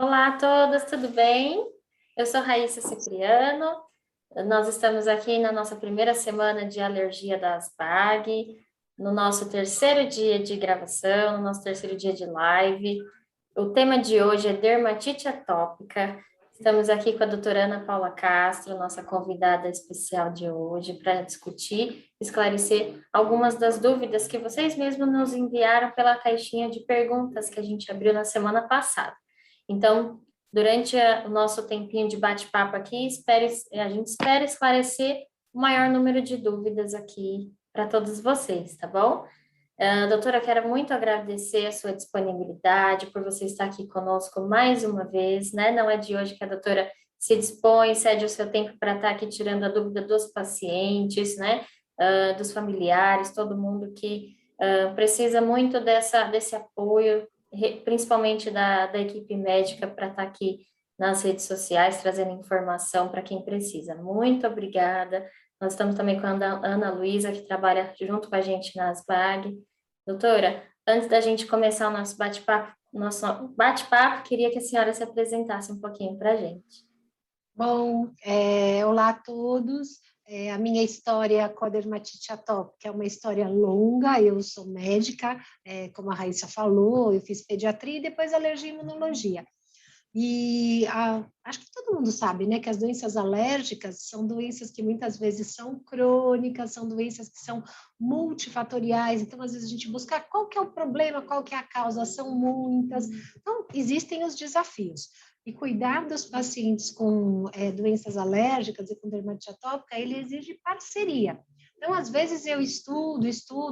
Olá a todos, tudo bem? Eu sou Raíssa Cipriano. Nós estamos aqui na nossa primeira semana de alergia da ASPAG, no nosso terceiro dia de gravação, no nosso terceiro dia de live. O tema de hoje é dermatite atópica. Estamos aqui com a doutora Ana Paula Castro, nossa convidada especial de hoje, para discutir, esclarecer algumas das dúvidas que vocês mesmos nos enviaram pela caixinha de perguntas que a gente abriu na semana passada. Então, durante o nosso tempinho de bate-papo aqui, a gente espera esclarecer o maior número de dúvidas aqui para todos vocês, tá bom? Doutora, quero muito agradecer a sua disponibilidade, por você estar aqui conosco mais uma vez, né? Não é de hoje que a doutora se dispõe, cede o seu tempo para estar aqui tirando a dúvida dos pacientes, né? Dos familiares, todo mundo que precisa muito desse apoio, principalmente da equipe médica, para estar aqui nas redes sociais, trazendo informação para quem precisa. Muito obrigada. Nós estamos também com a Ana Luísa, que trabalha junto com a gente na ASBAG. Doutora, antes da gente começar o nosso bate-papo, queria que a senhora se apresentasse um pouquinho para a gente. Bom, olá a todos. A minha história com a dermatite atópica é uma história longa. Eu sou médica, como a Raíssa falou, eu fiz pediatria e depois alergia e imunologia. Acho que todo mundo sabe, né, que as doenças alérgicas são doenças que muitas vezes são crônicas, são doenças que são multifatoriais, então às vezes a gente busca qual que é o problema, qual que é a causa, são muitas. Então, existem os desafios. E cuidar dos pacientes com doenças alérgicas e com dermatite atópica, ele exige parceria. Então, às vezes eu estudo,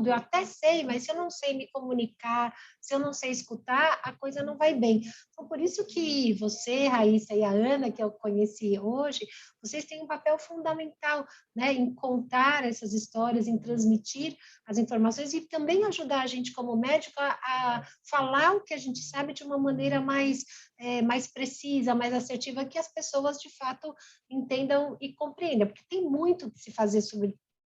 eu até sei, mas se eu não sei me comunicar, se eu não sei escutar, a coisa não vai bem. Então, por isso que você, Raíssa e a Ana, que eu conheci hoje, vocês têm um papel fundamental, né, em contar essas histórias, em transmitir as informações e também ajudar a gente como médico a falar o que a gente sabe de uma maneira mais precisa, mais assertiva, que as pessoas de fato entendam e compreendam, porque tem muito que se fazer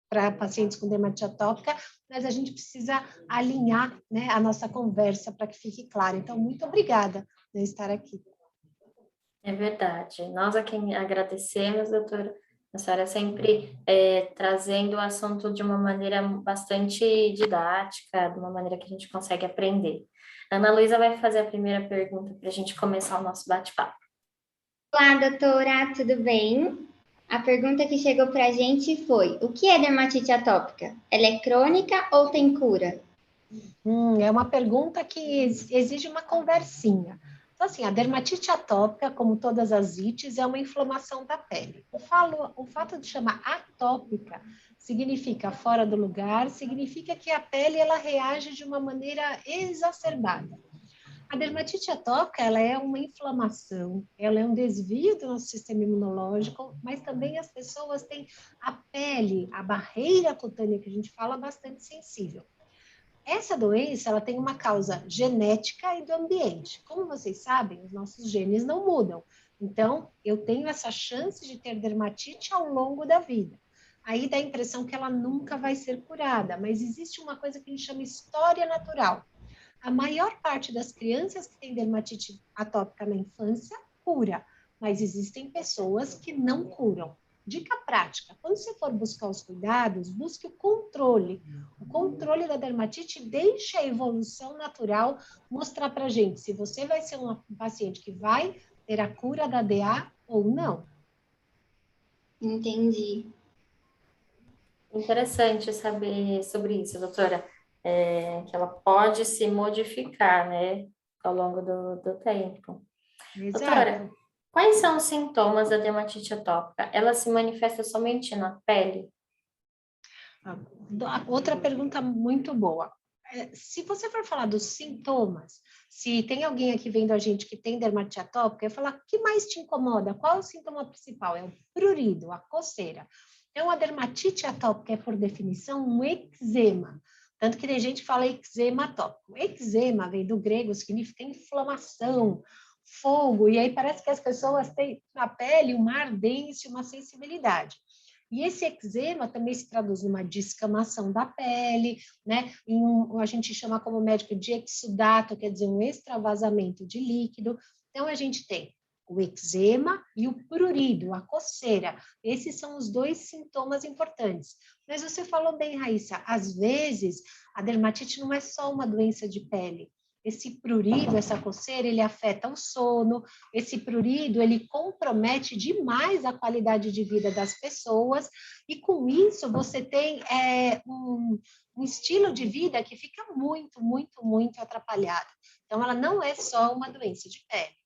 para pacientes com dermatite atópica, mas a gente precisa alinhar, né, a nossa conversa para que fique claro. Então, muito obrigada por estar aqui. É verdade. Nós a quem agradecemos, doutora, a senhora sempre trazendo o assunto de uma maneira bastante didática, de uma maneira que a gente consegue aprender. A Ana Luísa vai fazer a primeira pergunta para a gente começar o nosso bate-papo. Olá, doutora, tudo bem? A pergunta que chegou para a gente foi: o que é dermatite atópica? Ela é crônica ou tem cura? É uma pergunta que exige uma conversinha. Então, assim, a dermatite atópica, como todas as ites, é uma inflamação da pele. O fato de chamar atópica significa fora do lugar, significa que a pele ela reage de uma maneira exacerbada. A dermatite atópica, ela é uma inflamação, ela é um desvio do nosso sistema imunológico, mas também as pessoas têm a pele, a barreira cutânea que a gente fala, bastante sensível. Essa doença, ela tem uma causa genética e do ambiente. Como vocês sabem, os nossos genes não mudam. Então, eu tenho essa chance de ter dermatite ao longo da vida. Aí dá a impressão que ela nunca vai ser curada, mas existe uma coisa que a gente chama história natural. A maior parte das crianças que têm dermatite atópica na infância cura, mas existem pessoas que não curam. Dica prática: quando você for buscar os cuidados, busque o controle. O controle da dermatite deixa a evolução natural mostrar para a gente se você vai ser um paciente que vai ter a cura da DA ou não. Entendi. Interessante saber sobre isso, doutora, que ela pode se modificar, né, ao longo do tempo. Exato. Doutora, quais são os sintomas da dermatite atópica? Ela se manifesta somente na pele? Outra pergunta muito boa. Se você for falar dos sintomas, se tem alguém aqui vendo a gente que tem dermatite atópica, eu falar: o que mais te incomoda? Qual é o sintoma principal? É o prurido, a coceira. Então, a dermatite atópica é, por definição, um eczema. Tanto que tem gente que fala eczema atópico. Eczema vem do grego, significa inflamação, fogo, e aí parece que as pessoas têm na pele uma ardência, uma sensibilidade. E esse eczema também se traduz numa descamação da pele, né? A gente chama como médico de exudato, quer dizer, um extravasamento de líquido. Então, a gente tem o eczema e o prurido, a coceira. Esses são os dois sintomas importantes. Mas você falou bem, Raíssa, às vezes a dermatite não é só uma doença de pele. Esse prurido, essa coceira, ele afeta o sono, esse prurido, ele compromete demais a qualidade de vida das pessoas, e com isso você tem um estilo de vida que fica muito, muito, muito atrapalhado. Então, ela não é só uma doença de pele.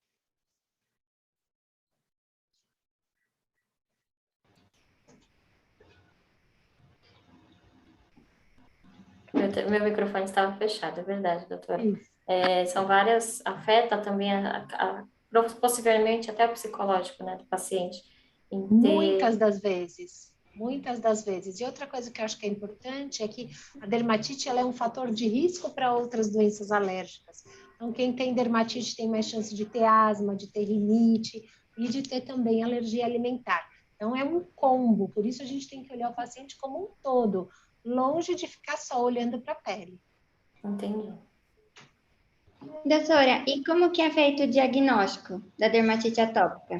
Meu microfone estava fechado, é verdade, doutora. Isso. São várias, afeta também, possivelmente até o psicológico, né, do paciente. Em ter... Muitas das vezes. E outra coisa que eu acho que é importante é que a dermatite ela é um fator de risco para outras doenças alérgicas. Então, quem tem dermatite tem mais chance de ter asma, de ter rinite e de ter também alergia alimentar. Então, é um combo, por isso a gente tem que olhar o paciente como um todo, longe de ficar só olhando para a pele. Entendi. Doutora, e como que é feito o diagnóstico da dermatite atópica?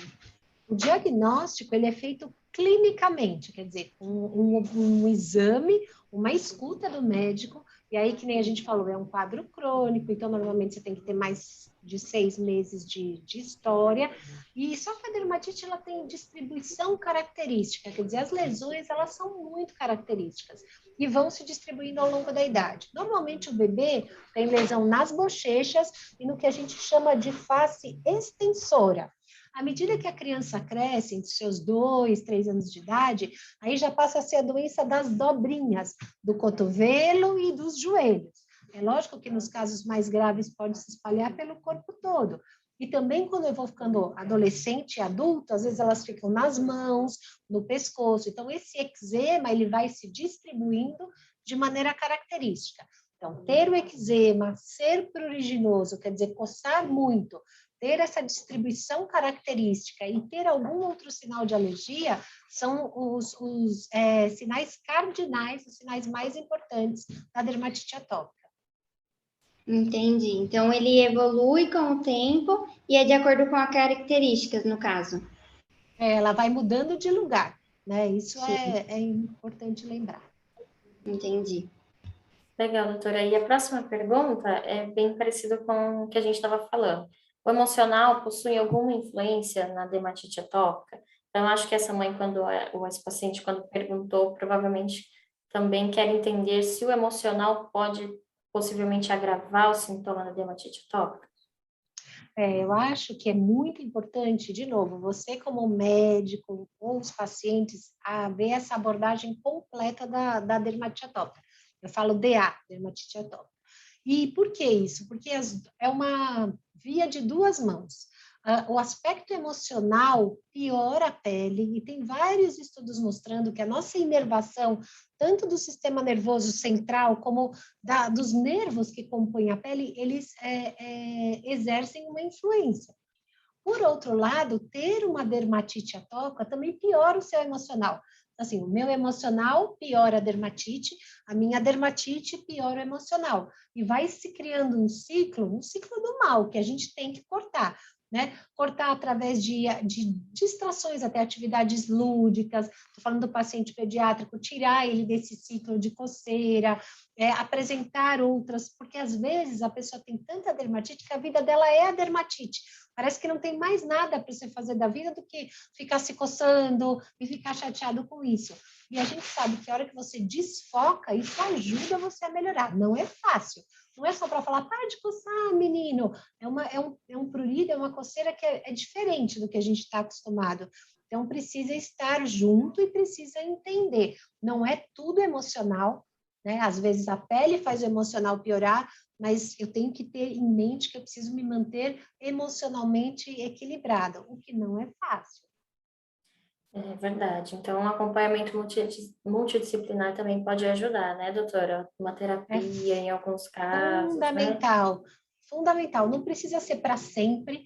O diagnóstico ele é feito clinicamente, quer dizer, um exame, uma escuta do médico, e aí, que nem a gente falou, é um quadro crônico, então normalmente você tem que ter mais de 6 meses de história, e só que a dermatite ela tem distribuição característica, quer dizer, as lesões elas são muito características e vão se distribuindo ao longo da idade. Normalmente o bebê tem lesão nas bochechas e no que a gente chama de face extensora. À medida que a criança cresce, entre seus 2, 3 anos de idade, aí já passa a ser a doença das dobrinhas, do cotovelo e dos joelhos. É lógico que nos casos mais graves pode se espalhar pelo corpo todo. E também quando eu vou ficando adolescente e adulto, às vezes elas ficam nas mãos, no pescoço. Então, esse eczema, ele vai se distribuindo de maneira característica. Então, ter o eczema, ser pruriginoso, quer dizer, coçar muito, ter essa distribuição característica e ter algum outro sinal de alergia são os sinais cardinais, os sinais mais importantes da dermatite atópica. Entendi. Então, ele evolui com o tempo e é de acordo com as características, no caso. Ela vai mudando de lugar, né? Isso é importante lembrar. Entendi. Legal, doutora. E a próxima pergunta é bem parecida com o que a gente estava falando. O emocional possui alguma influência na dermatite atópica? Então, acho que essa mãe, esse paciente, quando perguntou, provavelmente também quer entender se o emocional pode possivelmente agravar o sintoma da dermatite atópica. Eu acho que é muito importante, de novo, você como médico ou os pacientes, a ver essa abordagem completa da dermatite atópica. Eu falo DA, dermatite atópica. E por que isso? Porque é uma via de duas mãos. O aspecto emocional piora a pele, e tem vários estudos mostrando que a nossa inervação, tanto do sistema nervoso central como dos nervos que compõem a pele, eles exercem uma influência. Por outro lado, ter uma dermatite atópica também piora o seu emocional. Assim, o meu emocional piora a dermatite, a minha dermatite piora o emocional. E vai se criando um ciclo do mal, que a gente tem que cortar. Né? Cortar através de distrações, até atividades lúdicas, estou falando do paciente pediátrico, tirar ele desse ciclo de coceira, apresentar outras, porque às vezes a pessoa tem tanta dermatite que a vida dela é a dermatite. Parece que não tem mais nada para você fazer da vida do que ficar se coçando e ficar chateado com isso. E a gente sabe que a hora que você desfoca, isso ajuda você a melhorar. Não é fácil. Não é só para falar, para de coçar, menino. É um prurido, é uma coceira que é diferente do que a gente está acostumado. Então, precisa estar junto e precisa entender. Não é tudo emocional, né? Às vezes a pele faz o emocional piorar, mas eu tenho que ter em mente que eu preciso me manter emocionalmente equilibrada, o que não é fácil. É verdade. Então, um acompanhamento multidisciplinar também pode ajudar, né, doutora? Uma terapia em alguns casos, né? Fundamental. Não precisa ser para sempre.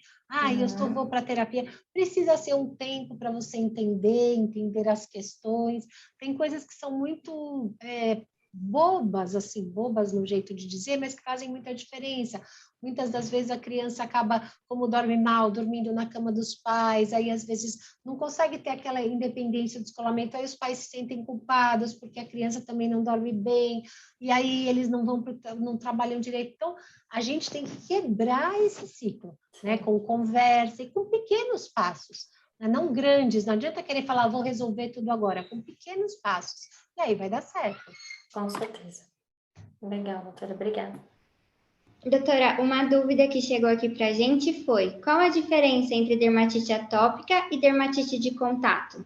Eu vou para terapia. Precisa ser um tempo para você entender as questões. Tem coisas que são muito bobas, assim, bobas no jeito de dizer, mas que fazem muita diferença. Muitas das vezes a criança acaba, como dorme mal, dormindo na cama dos pais, aí às vezes não consegue ter aquela independência do descolamento, aí os pais se sentem culpados porque a criança também não dorme bem, e aí eles não trabalham direito. Então, a gente tem que quebrar esse ciclo, né, com conversa e com pequenos passos, né, não grandes, não adianta querer falar, vou resolver tudo agora, com pequenos passos, e aí vai dar certo. Com certeza. Legal, doutora, obrigada. Doutora, uma dúvida que chegou aqui para a gente foi: qual a diferença entre dermatite atópica e dermatite de contato?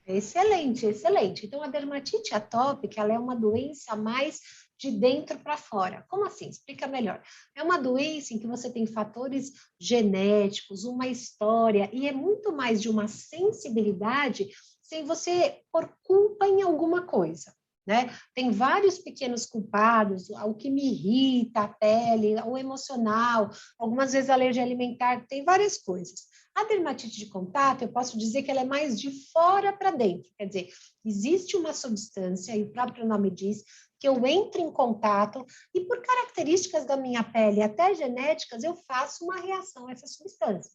Excelente, excelente. Então, a dermatite atópica, ela é uma doença mais de dentro para fora. Como assim? Explica melhor. É uma doença em que você tem fatores genéticos, uma história, e é muito mais de uma sensibilidade sem você pôr culpa em alguma coisa. Né? Tem vários pequenos culpados, o que me irrita, a pele, o emocional, algumas vezes a alergia alimentar, tem várias coisas. A dermatite de contato, eu posso dizer que ela é mais de fora para dentro, quer dizer, existe uma substância, e o próprio nome diz, que eu entro em contato e por características da minha pele, até genéticas, eu faço uma reação a essa substância.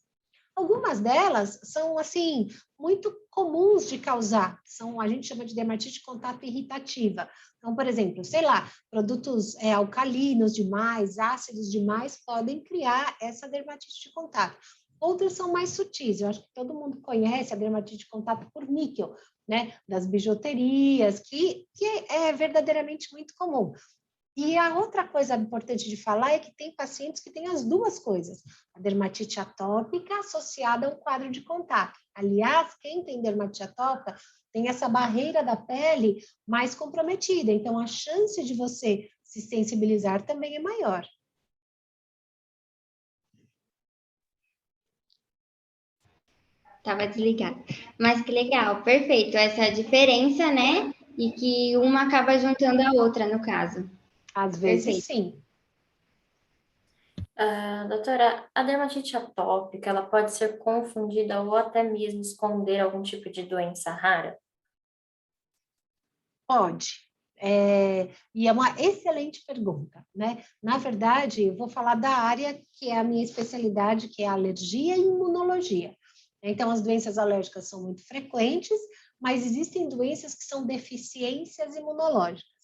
Algumas delas são, assim, muito comuns de causar, a gente chama de dermatite de contato irritativa. Então, por exemplo, sei lá, produtos alcalinos demais, ácidos demais, podem criar essa dermatite de contato. Outras são mais sutis, eu acho que todo mundo conhece a dermatite de contato por níquel, né, das bijuterias, que é verdadeiramente muito comum. E a outra coisa importante de falar é que tem pacientes que têm as duas coisas, a dermatite atópica associada a um quadro de contato. Aliás, quem tem dermatite atópica tem essa barreira da pele mais comprometida, então a chance de você se sensibilizar também é maior. Estava desligada. Mas que legal, perfeito. Essa diferença, né? E que uma acaba juntando a outra, no caso. Às vezes, Perfeito. sim. Doutora, a dermatite atópica, ela pode ser confundida ou até mesmo esconder algum tipo de doença rara? Pode. E é uma excelente pergunta, né? Na verdade, eu vou falar da área que é a minha especialidade, que é a alergia e imunologia. Então, as doenças alérgicas são muito frequentes, mas existem doenças que são deficiências imunológicas.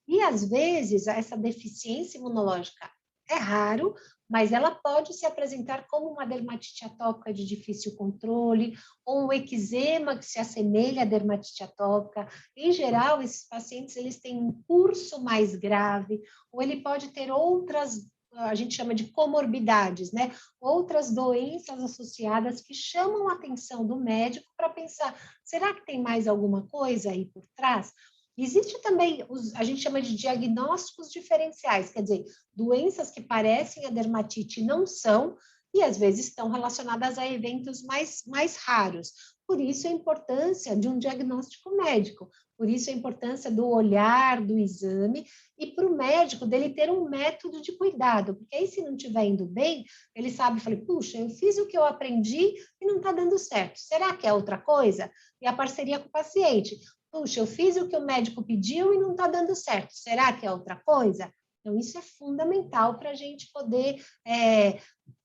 E, às vezes, essa deficiência imunológica é raro, mas ela pode se apresentar como uma dermatite atópica de difícil controle, ou um eczema que se assemelha à dermatite atópica. Em geral, esses pacientes eles têm um curso mais grave, ou ele pode ter outras, a gente chama de comorbidades, né? Outras doenças associadas que chamam a atenção do médico para pensar, será que tem mais alguma coisa aí por trás? Existe também, a gente chama de diagnósticos diferenciais, quer dizer, doenças que parecem a dermatite e não são, e às vezes estão relacionadas a eventos mais raros. Por isso a importância de um diagnóstico médico, por isso a importância do olhar, do exame, e para o médico dele ter um método de cuidado, porque aí se não estiver indo bem, ele sabe, falei, puxa, eu fiz o que eu aprendi e não está dando certo, será que é outra coisa? E a parceria com o paciente, puxa, eu fiz o que o médico pediu e não está dando certo, será que é outra coisa? Então, isso é fundamental para a gente poder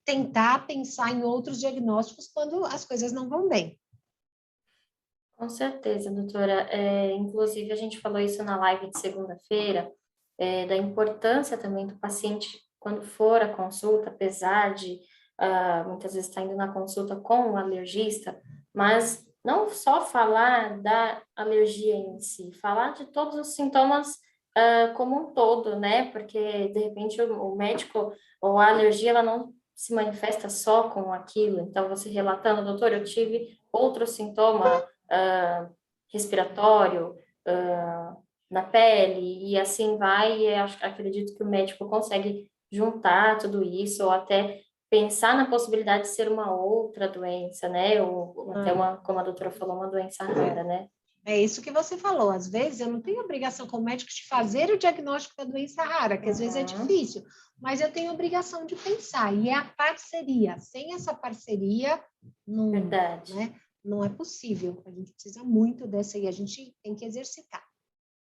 tentar pensar em outros diagnósticos quando as coisas não vão bem. Com certeza, doutora. Inclusive, a gente falou isso na live de segunda-feira, da importância também do paciente, quando for à consulta, apesar de muitas vezes estar indo na consulta com o alergista, mas não só falar da alergia em si, falar de todos os sintomas como um todo, né? Porque, de repente, o médico ou a alergia, ela não se manifesta só com aquilo. Então, você relatando, doutor, eu tive outro sintoma respiratório, na pele, e assim vai, e acredito que o médico consegue juntar tudo isso, ou até pensar na possibilidade de ser uma outra doença, né? Ou até como a doutora falou, uma doença rara, né? É isso que você falou. Às vezes eu não tenho obrigação como médico de fazer o diagnóstico da doença rara, que às vezes é difícil, mas eu tenho obrigação de pensar. E é a parceria. Sem essa parceria, não, Verdade. né, não é possível. A gente precisa muito dessa e a gente tem que exercitar.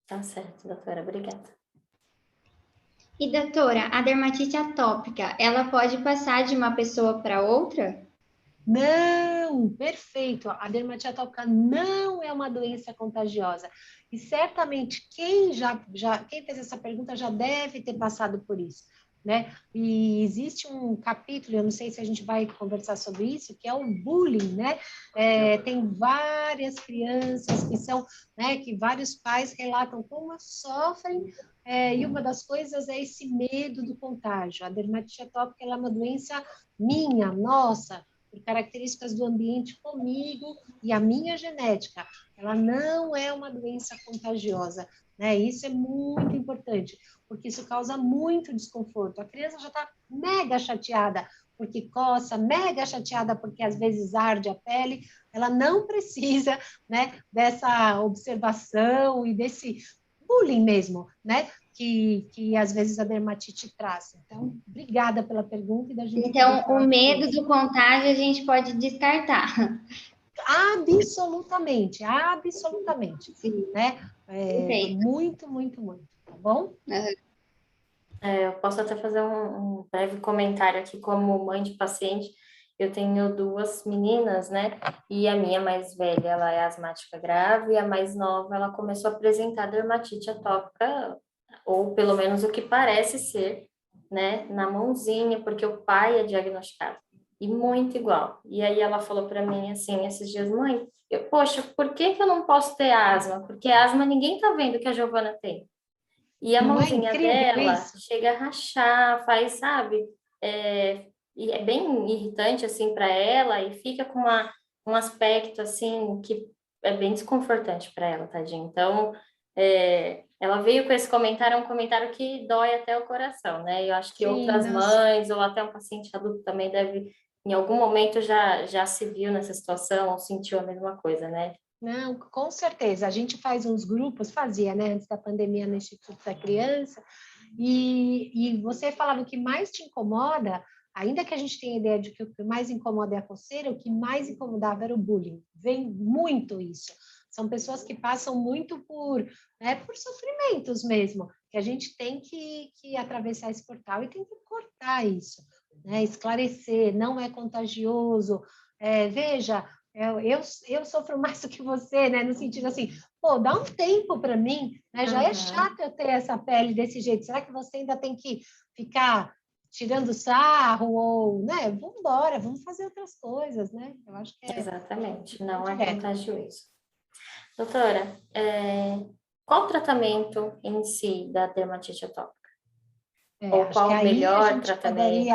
Tá certo, doutora, obrigada. E doutora, a dermatite atópica, ela pode passar de uma pessoa para outra? Não, perfeito. A dermatite atópica não é uma doença contagiosa. E certamente quem fez essa pergunta já deve ter passado por isso, né? E existe um capítulo, eu não sei se a gente vai conversar sobre isso, que é o bullying, né? Tem várias crianças que são, né, que vários pais relatam como sofrem, e uma das coisas é esse medo do contágio. A dermatite atópica ela é uma doença minha, nossa, por características do ambiente comigo e a minha genética. Ela não é uma doença contagiosa, né? Isso é muito importante, porque isso causa muito desconforto. A criança já está mega chateada porque coça, mega chateada porque às vezes arde a pele. Ela não precisa, né, dessa observação e desse bullying mesmo, né? Que às vezes a dermatite traz. Então, obrigada pela pergunta e da gente Então, poder o falar sobre medo isso. do contágio a gente pode descartar. Absolutamente, absolutamente, Sim, né? perfeito. Muito, muito, muito, tá bom? Eu posso até fazer um breve comentário aqui, como mãe de paciente. Eu tenho duas meninas, né? E a minha mais velha, ela é asmática grave, e a mais nova, ela começou a apresentar dermatite atópica, ou pelo menos o que parece ser, né? Na mãozinha, porque o pai é diagnosticado. E muito igual. E aí ela falou para mim assim, esses dias, mãe, poxa, por que que eu não posso ter asma? Porque asma ninguém tá vendo que a Giovana tem. E a Não é mãozinha incrível dela isso? chega a rachar, faz, sabe? E é bem irritante, assim, para ela, e fica com um aspecto, assim, que é bem desconfortante para ela, tadinha. Então, ela veio com esse comentário, é um comentário que dói até o coração, né? Eu acho que Sim, outras nossa. mães, ou até um paciente adulto também deve, em algum momento, já se viu nessa situação, ou sentiu a mesma coisa, né? Não, com certeza. A gente faz uns grupos, fazia, né, antes da pandemia no Instituto da Criança, e você falava o que mais te incomoda, ainda que a gente tenha a ideia de que o que mais incomoda é a coceira, o que mais incomodava era o bullying. Vem muito isso. São pessoas que passam muito por sofrimentos mesmo, que a gente tem que atravessar esse portal e tem que cortar isso, né? Esclarecer, não é contagioso. Veja, eu sofro mais do que você, né? No sentido assim, pô, dá um tempo para mim, né? Já é Uhum. chato eu ter essa pele desse jeito. Será que você ainda tem que ficar tirando sarro ou, né? Vamos embora, vamos fazer outras coisas, né? Eu acho que é Exatamente, bem não é direto. contagioso. Doutora, qual o tratamento em si da dermatite atópica? Ou Acho que qual o aí a melhor gente tratamento?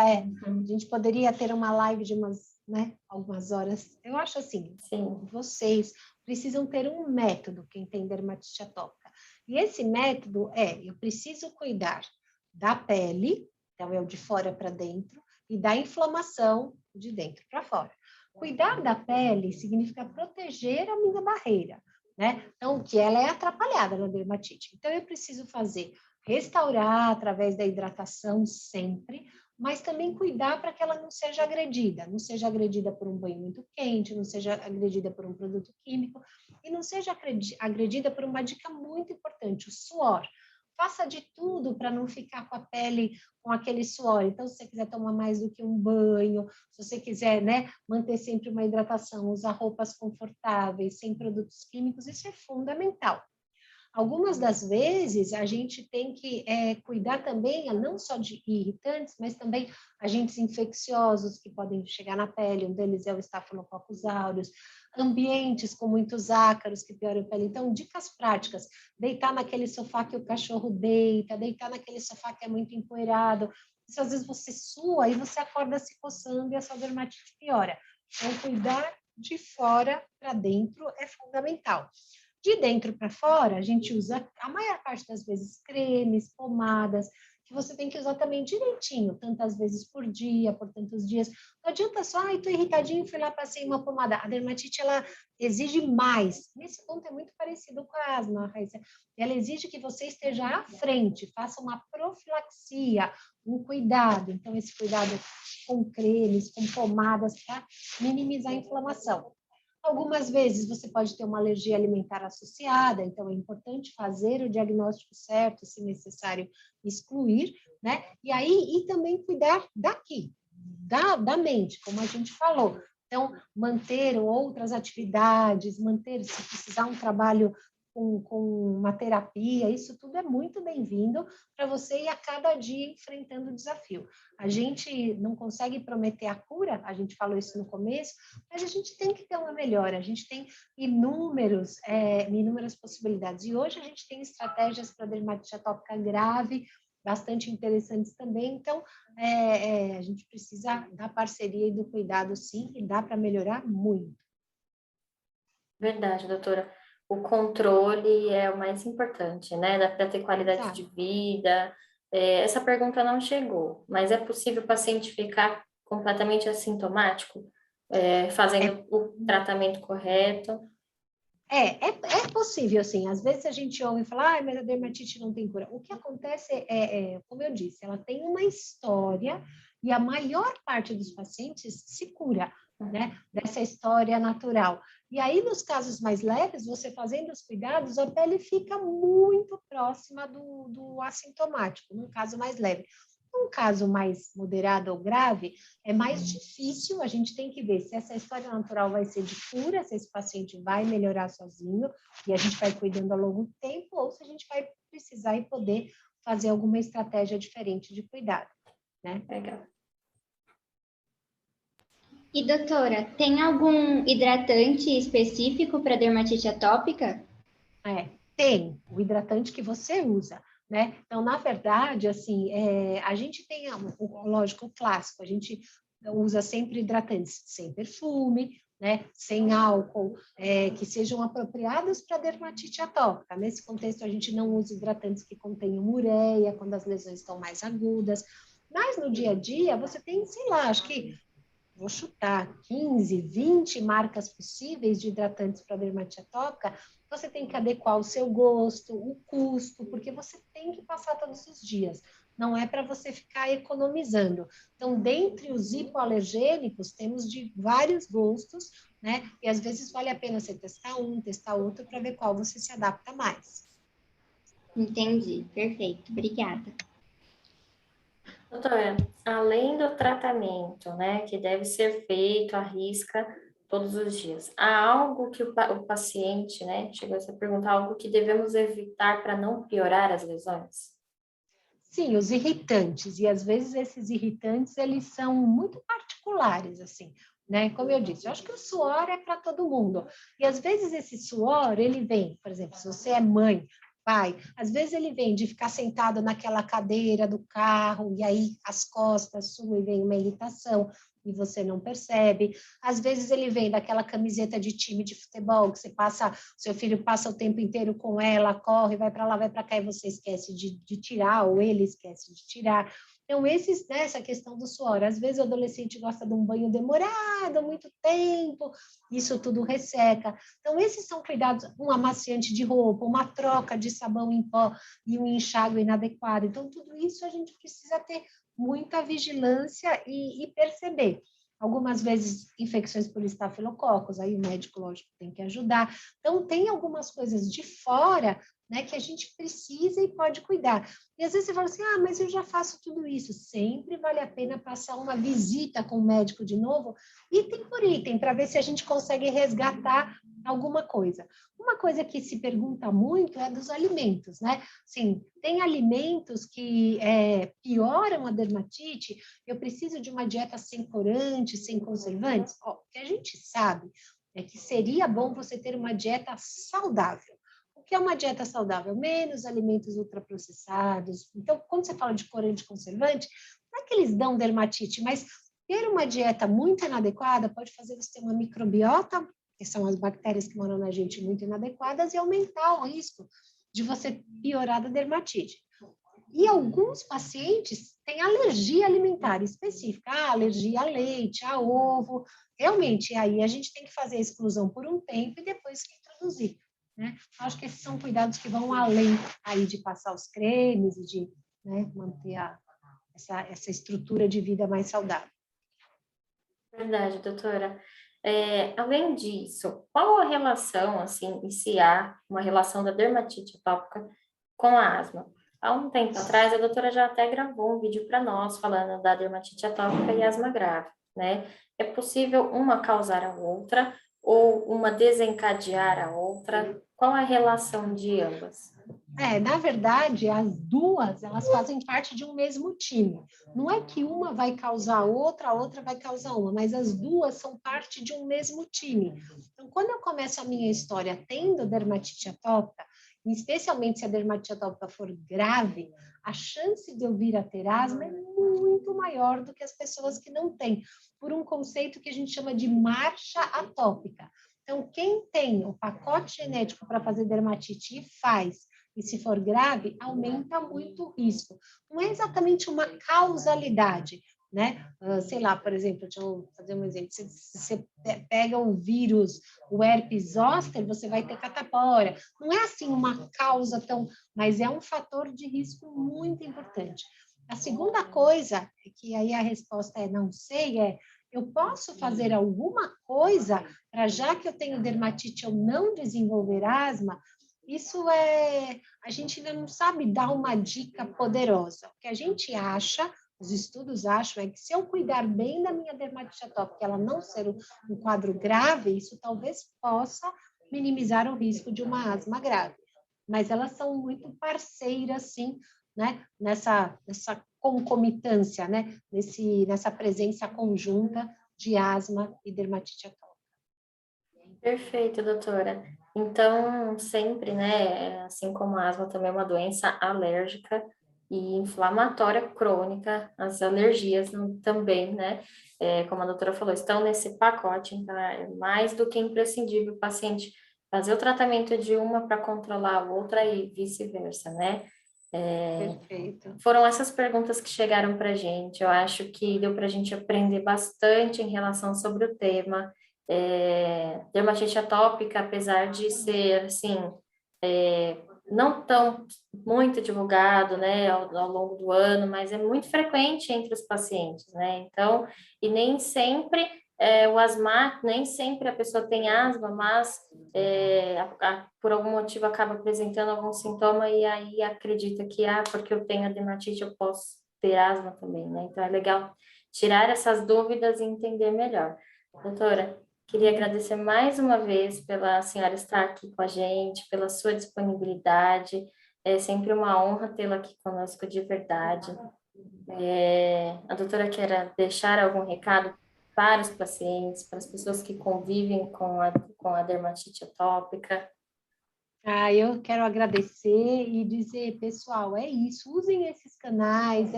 a gente poderia ter uma live de umas, né, algumas horas. Eu acho assim, Sim, vocês precisam ter um método, quem tem dermatite atópica. E esse método eu preciso cuidar da pele, então é o de fora para dentro, e da inflamação de dentro para fora. Cuidar da pele significa proteger a minha barreira, né? Então, que ela é atrapalhada na dermatite. Então, eu preciso fazer restaurar através da hidratação sempre, mas também cuidar para que ela não seja agredida por um banho muito quente, não seja agredida por um produto químico e não seja agredida por uma dica muito importante, o suor. Faça de tudo para não ficar com a pele com aquele suor. Então, se você quiser tomar mais do que um banho, se você quiser, né, manter sempre uma hidratação, usar roupas confortáveis, sem produtos químicos, isso é fundamental. Algumas das vezes a gente tem que cuidar também, não só de irritantes, mas também agentes infecciosos que podem chegar na pele, um deles é o Staphylococcus aureus, ambientes com muitos ácaros que pioram a pele. Então, dicas práticas, deitar naquele sofá que o cachorro deita, deitar naquele sofá que é muito empoeirado, isso às vezes você sua e você acorda se coçando e a sua dermatite piora. Então, cuidar de fora para dentro é fundamental. De dentro para fora, a gente usa, a maior parte das vezes, cremes, pomadas, que você tem que usar também direitinho, tantas vezes por dia, por tantos dias. Não adianta só, ai, tô irritadinho, fui lá, passei uma pomada. A dermatite, ela exige mais. Nesse ponto é muito parecido com a asma, Raíssa. Ela exige que você esteja à frente, faça uma profilaxia, um cuidado. Então, esse cuidado com cremes, com pomadas, para minimizar a inflamação. Algumas vezes você pode ter uma alergia alimentar associada, então é importante fazer o diagnóstico certo, se necessário excluir, né? E aí, e também cuidar daqui, da mente, como a gente falou. Então, manter outras atividades, manter, se precisar, um trabalho com uma terapia, isso tudo é muito bem-vindo para você ir a cada dia enfrentando o desafio. A gente não consegue prometer a cura, a gente falou isso no começo, mas a gente tem que ter uma melhora, a gente tem inúmeras possibilidades. E hoje a gente tem estratégias para dermatite atópica grave, bastante interessantes também, então a gente precisa da parceria e do cuidado, sim, e dá para melhorar muito. Verdade, doutora. O controle é o mais importante, né? Dá para ter qualidade Exato. de vida. Essa pergunta não chegou, mas é possível o paciente ficar completamente assintomático, fazendo o tratamento correto? É possível, assim, às vezes a gente ouve falar, mas a dermatite não tem cura. O que acontece como eu disse, ela tem uma história e a maior parte dos pacientes se cura, né, dessa história natural. E aí, nos casos mais leves, você fazendo os cuidados, a pele fica muito próxima do assintomático, num caso mais leve. Um caso mais moderado ou grave, é mais difícil, a gente tem que ver se essa história natural vai ser de cura, se esse paciente vai melhorar sozinho, e a gente vai cuidando ao longo do tempo, ou se a gente vai precisar e poder fazer alguma estratégia diferente de cuidado, né? Legal. E doutora, tem algum hidratante específico para dermatite atópica? Tem o hidratante que você usa, né? Então, na verdade, assim, a gente tem, lógico, o clássico, a gente usa sempre hidratantes sem perfume, né? Sem álcool, que sejam apropriados para dermatite atópica. Nesse contexto, a gente não usa hidratantes que contenham ureia, quando as lesões estão mais agudas. Mas no dia a dia, você tem, sei lá, acho que vou chutar, 15, 20 marcas possíveis de hidratantes para dermatite atópica, você tem que adequar o seu gosto, o custo, porque você tem que passar todos os dias. Não é para você ficar economizando. Então, dentre os hipoalergênicos, temos de vários gostos, né? E às vezes vale a pena você testar um, testar outro, para ver qual você se adapta mais. Entendi, perfeito, obrigada. Doutora, além do tratamento, né, que deve ser feito à risca todos os dias, há algo que o paciente, né, chegou a se perguntar, algo que devemos evitar para não piorar as lesões? Sim, os irritantes, e às vezes esses irritantes, eles são muito particulares, assim, né? Como eu disse, eu acho que o suor é para todo mundo, e às vezes esse suor, ele vem, por exemplo, se você é mãe, pai, às vezes ele vem de ficar sentado naquela cadeira do carro, e aí as costas suam e vem uma irritação, e você não percebe. Às vezes ele vem daquela camiseta de time de futebol, que você passa, seu filho passa o tempo inteiro com ela, corre, vai para lá, vai para cá, e você esquece de tirar, ou ele esquece de tirar. Então, essa questão do suor. Às vezes o adolescente gosta de um banho demorado, muito tempo, isso tudo resseca. Então, esses são cuidados, um amaciante de roupa, uma troca de sabão em pó e um enxágue inadequado. Então, tudo isso a gente precisa ter muita vigilância e perceber. Algumas vezes infecções por estafilococcus, aí o médico, lógico, tem que ajudar. Então, tem algumas coisas de fora, né, que a gente precisa e pode cuidar. E às vezes você fala assim, mas eu já faço tudo isso. Sempre vale a pena passar uma visita com o médico de novo, item por item, para ver se a gente consegue resgatar alguma coisa. Uma coisa que se pergunta muito é dos alimentos, né? Sim, tem alimentos que pioram a dermatite, eu preciso de uma dieta sem corantes, sem conservantes? O que a gente sabe é que seria bom você ter uma dieta saudável. O que é uma dieta saudável? Menos alimentos ultraprocessados. Então, quando você fala de corante conservante, não é que eles dão dermatite, mas ter uma dieta muito inadequada pode fazer você ter uma microbiota, que são as bactérias que moram na gente muito inadequadas, e aumentar o risco de você piorar da dermatite. E alguns pacientes têm alergia alimentar específica, alergia a leite, a ovo. Realmente, aí a gente tem que fazer a exclusão por um tempo e depois introduzir, né? Acho que esses são cuidados que vão além aí de passar os cremes e de, né, manter essa estrutura de vida mais saudável. Verdade, doutora. Além disso, qual a relação, assim, e se há uma relação da dermatite atópica com a asma? Há um tempo atrás, a doutora já até gravou um vídeo para nós falando da dermatite atópica e asma grave, né? É possível uma causar a outra ou uma desencadear a outra? Qual a relação de ambas? Na verdade, as duas, elas fazem parte de um mesmo time. Não é que uma vai causar a outra vai causar uma, mas as duas são parte de um mesmo time. Então, quando eu começo a minha história tendo dermatite atópica, especialmente se a dermatite atópica for grave, a chance de eu vir a ter asma é muito maior do que as pessoas que não têm, por um conceito que a gente chama de marcha atópica. Então, quem tem o pacote genético para fazer dermatite e faz, e se for grave, aumenta muito o risco. Não é exatamente uma causalidade, né? Sei lá, por exemplo, deixa eu fazer um exemplo. Se você pega o vírus, o herpes zoster, você vai ter catapora. Não é assim uma causa tão, mas é um fator de risco muito importante. A segunda coisa, que aí a resposta é não sei, eu posso fazer alguma coisa para, já que eu tenho dermatite, eu não desenvolver asma? Isso a gente ainda não sabe dar uma dica poderosa. O que a gente acha, os estudos acham, é que se eu cuidar bem da minha dermatite atópica, ela não ser um quadro grave, isso talvez possa minimizar o risco de uma asma grave. Mas elas são muito parceiras, sim, né? Nessa concomitância, né? Nessa presença conjunta de asma e dermatite atópica. Perfeito, doutora. Então, sempre, né, assim como a asma também é uma doença alérgica e inflamatória crônica, as alergias também, né, como a doutora falou, estão nesse pacote, então é mais do que imprescindível o paciente fazer o tratamento de uma para controlar a outra e vice-versa, né? Perfeito. Foram essas perguntas que chegaram para a gente. Eu acho que deu para a gente aprender bastante em relação sobre o tema. Dermatite atópica, apesar de ser, assim, não tão muito divulgado, né, ao longo do ano, mas é muito frequente entre os pacientes, né? Então, e nem sempre o asmático, nem sempre a pessoa tem asma, mas por algum motivo acaba apresentando algum sintoma e aí acredita que, porque eu tenho a dermatite, eu posso ter asma também, né? Então, é legal tirar essas dúvidas e entender melhor. Doutora, queria agradecer mais uma vez pela senhora estar aqui com a gente, pela sua disponibilidade. É sempre uma honra tê-la aqui conosco de verdade. A doutora quer deixar algum recado para os pacientes, para as pessoas que convivem com a dermatite atópica? Eu quero agradecer e dizer, pessoal, é isso, usem esses canais,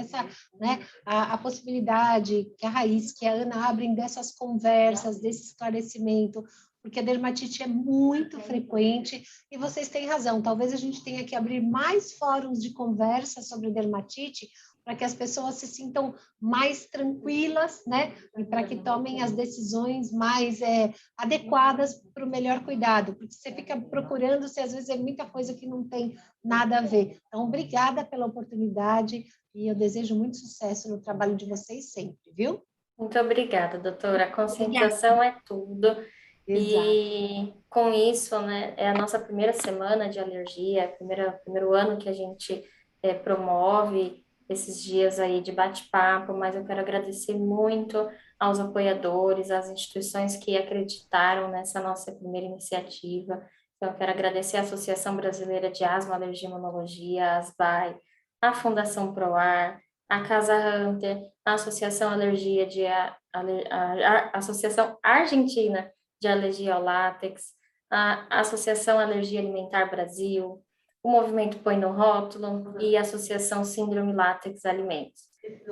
né, a possibilidade que a Raiz, que a Ana abrem dessas conversas, desse esclarecimento, porque a dermatite é muito frequente e vocês têm razão, talvez a gente tenha que abrir mais fóruns de conversa sobre dermatite para que as pessoas se sintam mais tranquilas, né, e para que tomem as decisões mais adequadas para o melhor cuidado, porque você fica procurando, se às vezes é muita coisa que não tem nada a ver. Então, obrigada pela oportunidade e eu desejo muito sucesso no trabalho de vocês sempre, viu? Muito obrigada, doutora. A Obrigada. conscientização é tudo. Exato. E com isso, né, é a nossa primeira semana de alergia, é o primeiro ano que a gente promove esses dias aí de bate-papo, mas eu quero agradecer muito aos apoiadores, às instituições que acreditaram nessa nossa primeira iniciativa. Então, eu quero agradecer à Associação Brasileira de Asma, Alergia e Imunologia, a ASBAI, a Fundação PROAR, a Casa Hunter, a Associação a Associação Argentina de Alergia ao Látex, a Associação Alergia Alimentar Brasil, o Movimento Põe no Rótulo e a Associação Síndrome Látex Alimentos,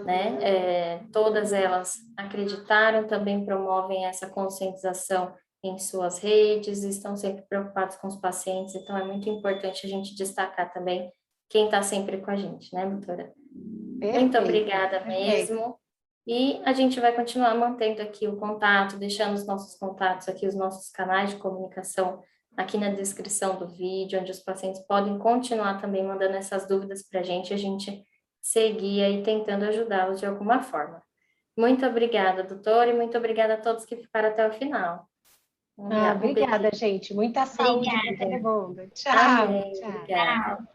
né? Todas elas acreditaram, também promovem essa conscientização em suas redes, estão sempre preocupados com os pacientes, então é muito importante a gente destacar também quem está sempre com a gente, né, doutora? Muito Perfeito. obrigada Perfeito. mesmo. E a gente vai continuar mantendo aqui o contato, deixando os nossos contatos aqui, os nossos canais de comunicação aqui na descrição do vídeo, onde os pacientes podem continuar também mandando essas dúvidas para a gente seguir aí tentando ajudá-los de alguma forma. Muito obrigada, doutora, e muito obrigada a todos que ficaram até o final. Um beijo. Obrigada, gente. Muita saúde para Obrigada. todo mundo. Tchau, Amém, tchau. obrigada.